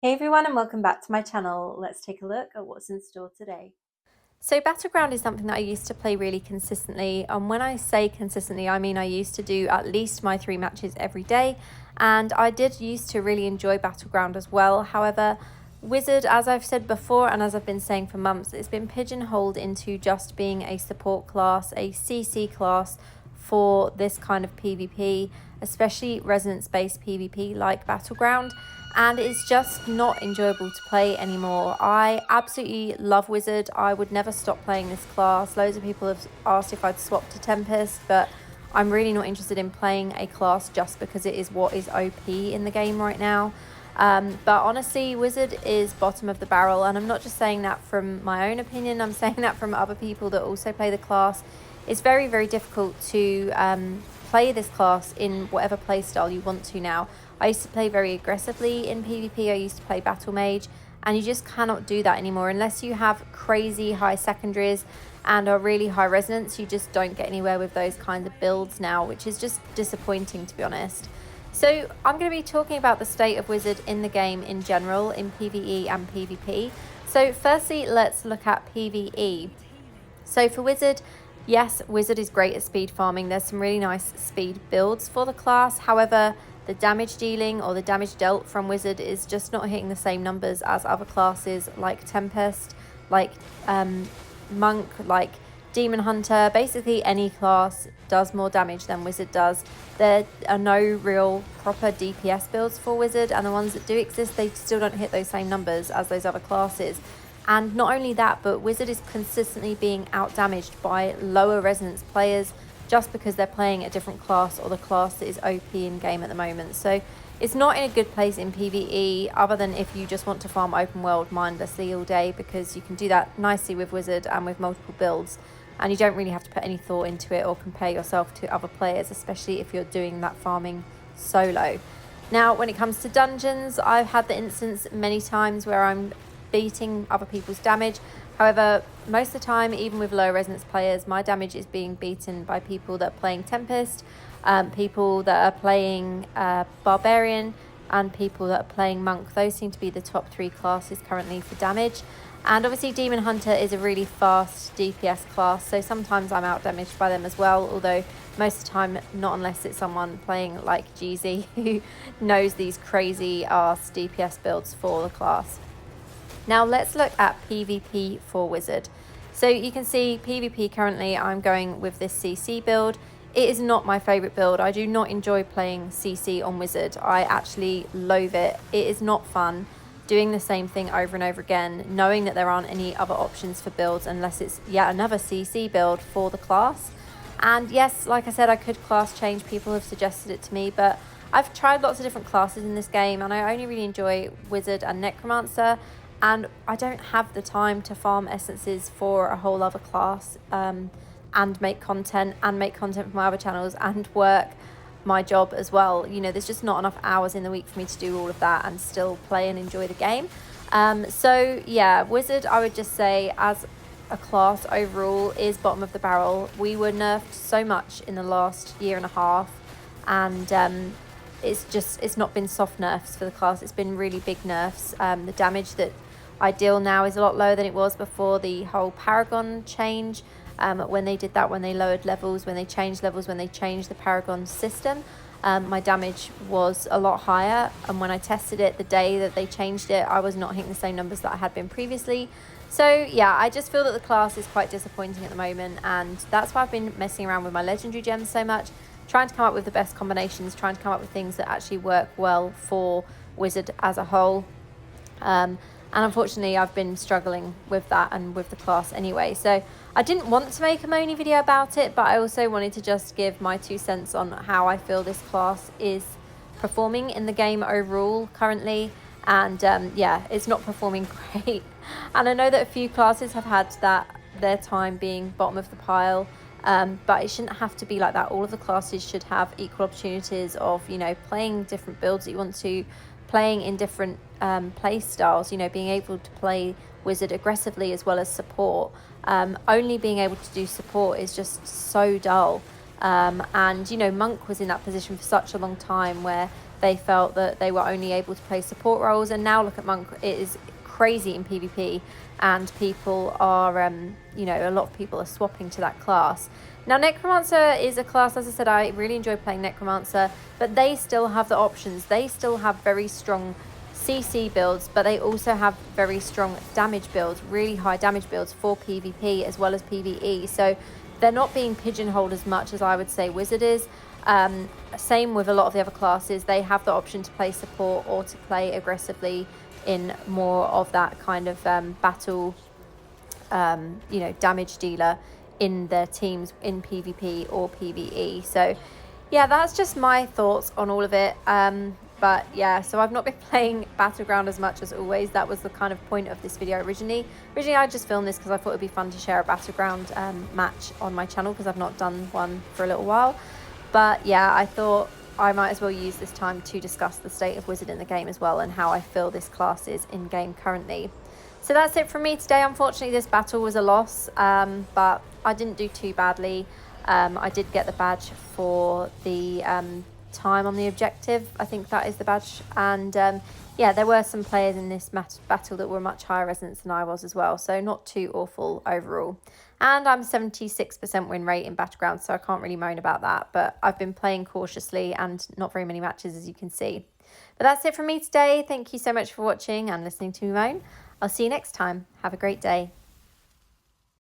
Hey everyone and welcome back to my channel. Let's take a look at what's in store today. So Battleground is something that I used to play really consistently, and when I say consistently I mean I used to do at least my 3 matches every day, and I did used to really enjoy Battleground as well. However, Wizard, as I've said before and as I've been saying for months, it's been pigeonholed into just being a support class, a CC class for this kind of PvP, especially resonance based PvP like Battleground, and it's just not enjoyable to play anymore. I absolutely love Wizard. I would never stop playing this class. Loads of people have asked if I'd swap to Tempest, but I'm really not interested in playing a class just because it is what is OP in the game right now. But honestly, Wizard is bottom of the barrel, and I'm not just saying that from my own opinion, I'm saying that from other people that also play the class. It's very, very difficult to play this class in whatever playstyle you want to now. I used to play very aggressively in PvP, I used to play Battle Mage, and you just cannot do that anymore unless you have crazy high secondaries and are really high resonance. You just don't get anywhere with those kinds of builds now, which is just disappointing, to be honest. So I'm going to be talking about the state of Wizard in the game in general, in PvE and PvP. So firstly, let's look at PvE. So for Wizard, yes, Wizard is great at speed farming. There's some really nice speed builds for the class. However, the damage dealing or the damage dealt from Wizard is just not hitting the same numbers as other classes like Tempest, like Monk, like Demon Hunter. Basically any class does more damage than Wizard does. There are no real proper DPS builds for Wizard, and the ones that do exist, they still don't hit those same numbers as those other classes. And not only that, but Wizard is consistently being out-damaged by lower resonance players just because they're playing a different class or the class that is OP in game at the moment. So it's not in a good place in PvE, other than if you just want to farm open world mindlessly all day, because you can do that nicely with Wizard and with multiple builds, and you don't really have to put any thought into it or compare yourself to other players, especially if you're doing that farming solo. Now, when it comes to dungeons, I've had the instance many times where I'm beating other people's damage. However, most of the time, even with low resonance players, my damage is being beaten by people that are playing Tempest, people that are playing Barbarian, and people that are playing Monk. Those seem to be the top 3 classes currently for damage. And obviously Demon Hunter is a really fast DPS class, so sometimes I'm out damaged by them as well, although most of the time not, unless it's someone playing like GZ who knows these crazy ass DPS builds for the class. Now let's look at PvP for Wizard. So you can see PvP currently I'm going with this CC build. It is not my favourite build. I do not enjoy playing CC on Wizard. I actually loathe it. It is not fun doing the same thing over and over again, knowing that there aren't any other options for builds unless it's yet another CC build for the class. And yes, like I said, I could class change. People have suggested it to me, but I've tried lots of different classes in this game and I only really enjoy Wizard and Necromancer. And I don't have the time to farm essences for a whole other class and make content for my other channels and work my job as well. You know, there's just not enough hours in the week for me to do all of that and still play and enjoy the game. So yeah, Wizard, I would just say as a class overall is bottom of the barrel. We were nerfed so much in the last year and a half, and it's not been soft nerfs for the class. It's been really big nerfs. The damage that I deal now is a lot lower than it was before the whole Paragon change. When they did that, when they lowered levels, when they changed levels, when they changed the Paragon system, my damage was a lot higher. And when I tested it the day that they changed it, I was not hitting the same numbers that I had been previously. So yeah, I just feel that the class is quite disappointing at the moment, and that's why I've been messing around with my legendary gems so much, trying to come up with the best combinations, trying to come up with things that actually work well for Wizard as a whole. And unfortunately I've been struggling with that and with the class anyway, so I didn't want to make a moany video about it, but I also wanted to just give my 2 cents on how I feel this class is performing in the game overall currently. And yeah, it's not performing great, and I know that a few classes have had their time being bottom of the pile, but it shouldn't have to be like that. All of the classes should have equal opportunities of, you know, playing different builds that you want to, playing in different play styles, you know, being able to play Wizard aggressively as well as support. Only being able to do support is just so dull. And, you know, Monk was in that position for such a long time where they felt that they were only able to play support roles. And now look at Monk, it is crazy in PvP, and people are, you know, a lot of people are swapping to that class. Now, Necromancer is a class, as I said, I really enjoy playing Necromancer, but they still have the options. They still have very strong CC builds, but they also have very strong damage builds, really high damage builds for PvP as well as PvE. So they're not being pigeonholed as much as I would say Wizard is. Same with a lot of the other classes. They have the option to play support or to play aggressively in more of that kind of battle, you know, damage dealer in their teams in PvP or PvE. So yeah, that's just my thoughts on all of it. But yeah, so I've not been playing Battleground as much as always. That was the kind of point of this video originally. I just filmed this because I thought it'd be fun to share a Battleground match on my channel, because I've not done one for a little while. But yeah, I thought I might as well use this time to discuss the state of Wizard in the game as well, and how I feel this class is in game currently. So that's it from me today. Unfortunately, this battle was a loss, but I didn't do too badly. I did get the badge for the time on the objective. I think that is the badge. And yeah, there were some players in this battle that were much higher resonance than I was as well. So not too awful overall. And I'm 76% win rate in Battleground, so I can't really moan about that. But I've been playing cautiously and not very many matches, as you can see. But that's it from me today. Thank you so much for watching and listening to me moan. I'll see you next time. Have a great day.